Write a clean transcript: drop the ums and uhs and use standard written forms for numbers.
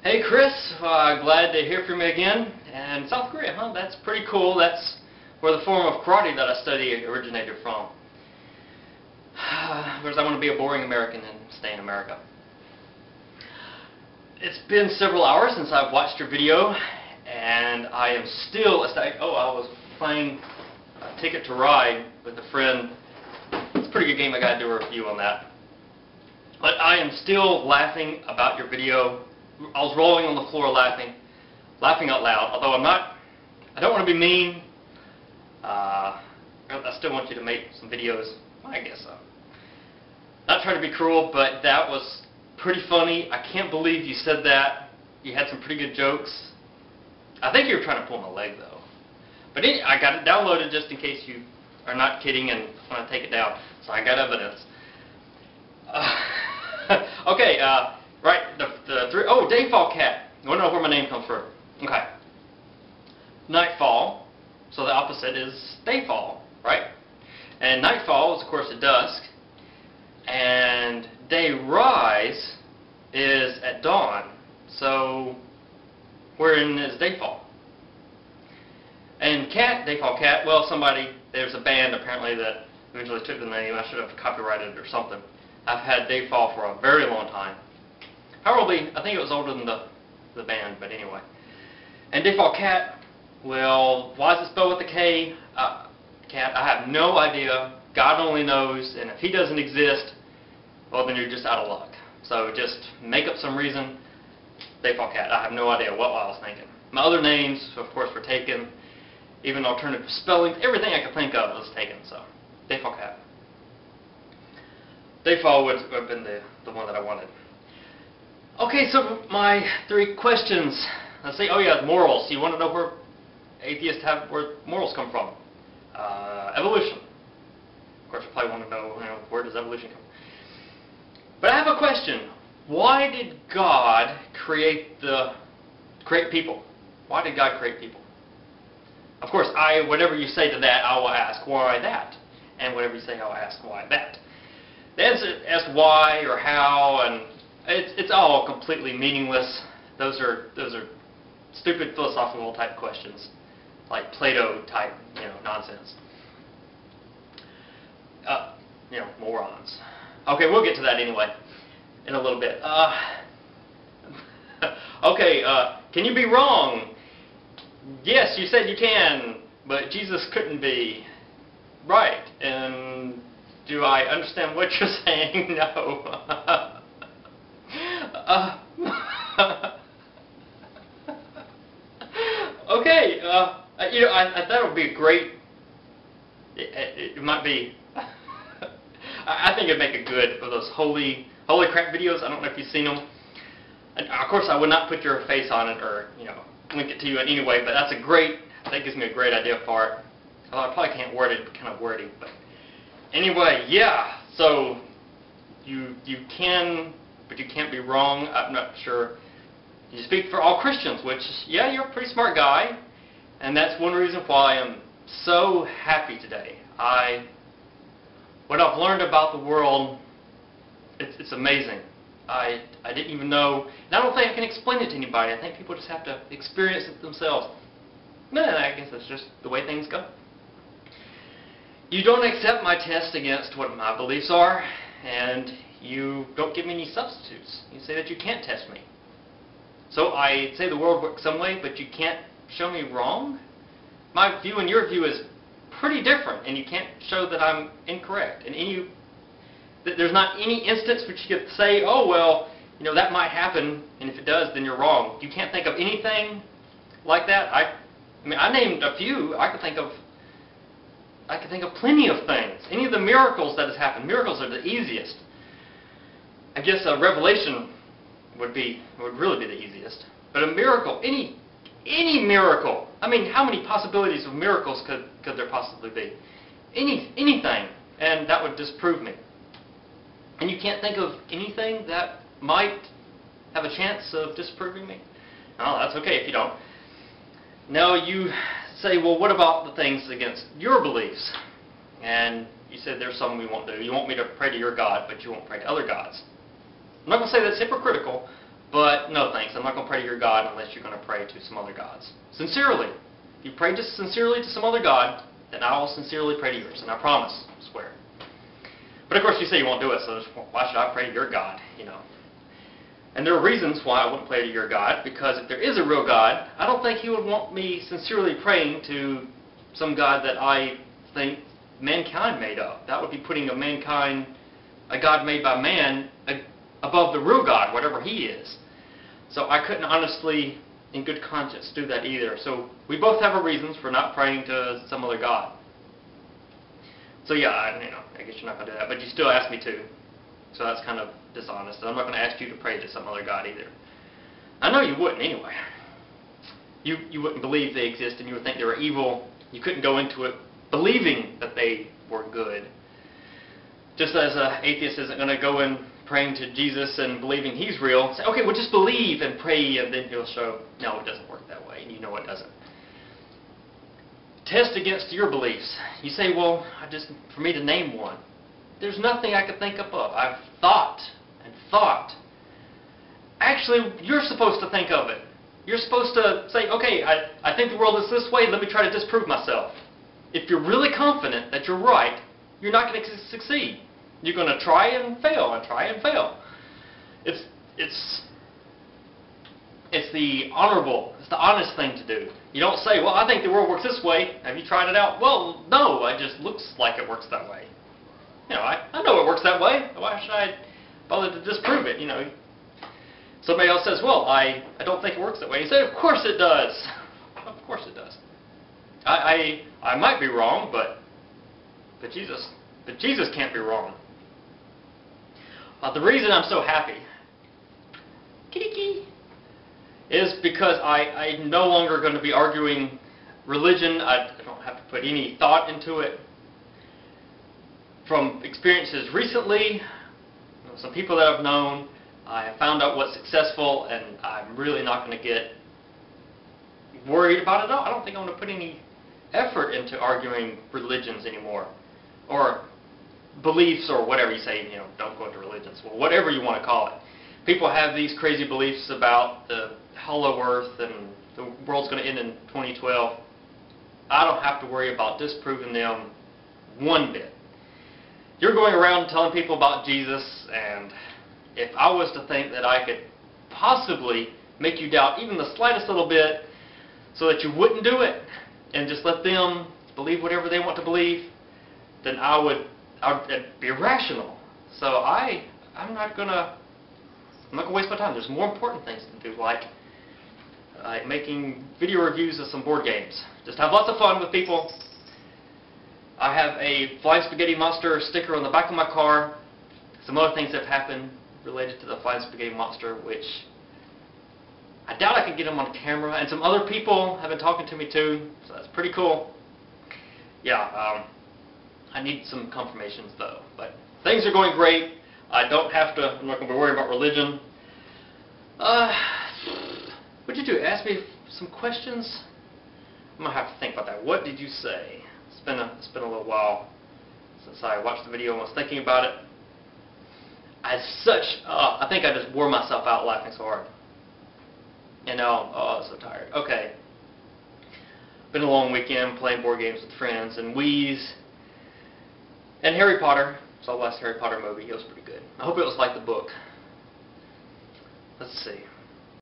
Hey Chris, glad to hear from you again. And South Korea, huh? That's pretty cool. That's where the form of karate that I study originated from. Whereas I want to be a boring American and stay in America. It's been several hours since I've watched your video, and I am still ecstatic. Oh, I was playing Ticket to Ride with a friend. It's a pretty good game. I got to do a review on that. But I am still laughing about your video. I was rolling on the floor laughing out loud. Although I don't want to be mean. I still want you to make some videos. I guess so. Not trying to be cruel, but that was pretty funny. I can't believe you said that. You had some pretty good jokes. I think you were trying to pull my leg though. But I got it downloaded just in case you are not kidding and want to take it down. So I got evidence. Okay, right, the three, oh, DayfallKat. You want to know where my name comes from? Okay. Nightfall, so the opposite is dayfall, right? And nightfall is, of course, at dusk, and dayrise is at dawn. So, wherein is dayfall? And cat, DayfallKat, well, there's a band apparently that eventually took the name. I should have copyrighted it or something. I've had Dayfall for a very long time. Probably, I think it was older than the band, but anyway. And DayfallKat, well, why is it spelled with a K? Cat, I have no idea. God only knows, and if he doesn't exist, well, then you're just out of luck. So just make up some reason. DayfallKat, I have no idea what I was thinking. My other names, of course, were taken. Even alternative spellings, everything I could think of was taken, so DayfallKat. Dayfall would have been the one that I wanted. Okay, so my three questions. Let's see. Oh yeah, morals. You want to know where atheists have where morals come from? Evolution. Of course, you probably want to know, where does evolution come from? But I have a question. Why did God create people? Why did God create people? Of course, whatever you say to that, I will ask why that, and whatever you say, I will ask why that. The answer, ask why or how, and it's all completely meaningless. Those are stupid philosophical type questions, like Plato type, nonsense. Morons. Okay, we'll get to that anyway in a little bit. Okay, can you be wrong? Yes, you said you can, but Jesus couldn't be. Right, and do I understand what you're saying? No. Okay, I thought it would be a great, it might be, I think it'd make a good for those holy crap videos. I don't know if you've seen them. And of course, I would not put your face on it or, link it to you in any way, but that gives me a great idea for it. Although I probably can't word it, kind of wordy, but anyway, yeah, so you can, but you can't be wrong. I'm not sure. You speak for all Christians, which, yeah, you're a pretty smart guy, and that's one reason why I'm so happy today. What I've learned about the world, it's amazing. I didn't even know, and I don't think I can explain it to anybody. I think people just have to experience it themselves. Man, I guess that's just the way things go. You don't accept my test against what my beliefs are, and you don't give me any substitutes. You say that you can't test me. So I say the world works some way, but you can't show me wrong? My view and your view is pretty different, and you can't show that I'm incorrect. And there's not any instance which you could say, oh, well, that might happen, and if it does, then you're wrong. You can't think of anything like that. I named a few. I could think of plenty of things. Any of the miracles that has happened. Miracles are the easiest. I guess a revelation would really be the easiest. But a miracle, any miracle. I mean, how many possibilities of miracles could there possibly be? Anything, and that would disprove me. And you can't think of anything that might have a chance of disproving me? No, that's okay if you don't. Now you say, well, what about the things against your beliefs? And you said there's some we won't do. You want me to pray to your God, but you won't pray to other gods. I'm not going to say that's hypocritical, but no thanks. I'm not going to pray to to your God unless you're going to pray to some other gods. Sincerely. If you pray just sincerely to some other God, then I will sincerely pray to yours, and I promise, I swear. But of course you say you won't do it, so why should I pray to your God, you know? And there are reasons why I wouldn't pray to your God, because if there is a real God, I don't think He would want me sincerely praying to some God that I think mankind made up. That would be putting a God made by man, above the real God, whatever He is. So I couldn't honestly, in good conscience, do that either. So we both have our reasons for not praying to some other God. So yeah, I guess you're not going to do that, but you still ask me to. So that's kind of dishonest. And I'm not going to ask you to pray to some other God either. I know you wouldn't anyway. You wouldn't believe they exist, and you would think they were evil. You couldn't go into it believing that they were good. Just as an atheist isn't going to go in praying to Jesus and believing He's real, say, okay, well just believe and pray, and then He'll show. No, it doesn't work that way, and you know it doesn't. Test against your beliefs. You say, well, for me to name one. There's nothing I could think up of. I've thought and thought. Actually, you're supposed to think of it. You're supposed to say, okay, I think the world is this way, let me try to disprove myself. If you're really confident that you're right, you're not going to succeed. You're going to try and fail and try and fail. It's the honorable, it's the honest thing to do. You don't say, well, I think the world works this way. Have you tried it out? Well, no, it just looks like it works that way. You know, I know it works that way. Why should I bother to disprove it? You know, somebody else says, well, I don't think it works that way. You say, of course it does. Of course it does. I might be wrong, but Jesus can't be wrong. The reason I'm so happy, is because I'm no longer going to be arguing religion. I don't have to put any thought into it. From experiences recently, some people that I've known, I have found out what's successful, and I'm really not going to get worried about it at all. I don't think I'm going to put any effort into arguing religions anymore, or beliefs, or whatever you say, you know, don't go into religions, well, whatever you want to call it. People have these crazy beliefs about the hollow earth and the world's going to end in 2012. I don't have to worry about disproving them one bit. You're going around telling people about Jesus, and if I was to think that I could possibly make you doubt even the slightest little bit so that you wouldn't do it and just let them believe whatever they want to believe, then I'd be irrational. So I'm not gonna waste my time. There's more important things to do, like making video reviews of some board games. Just have lots of fun with people. I have a Flying Spaghetti Monster sticker on the back of my car. Some other things that have happened related to the Flying Spaghetti Monster, which I doubt I can get them on camera. And some other people have been talking to me too, so that's pretty cool. Yeah, I need some confirmations though. But things are going great. I'm not going to be worried about religion. What'd you do? Ask me some questions? I'm going to have to think about that. What did you say? It's been a little while since I watched the video and was thinking about it. I think I just wore myself out laughing so hard. You know, I was so tired. Okay. Been a long weekend playing board games with friends and Wii's. And Harry Potter. Saw the last Harry Potter movie. It was pretty good. I hope it was like the book. Let's see.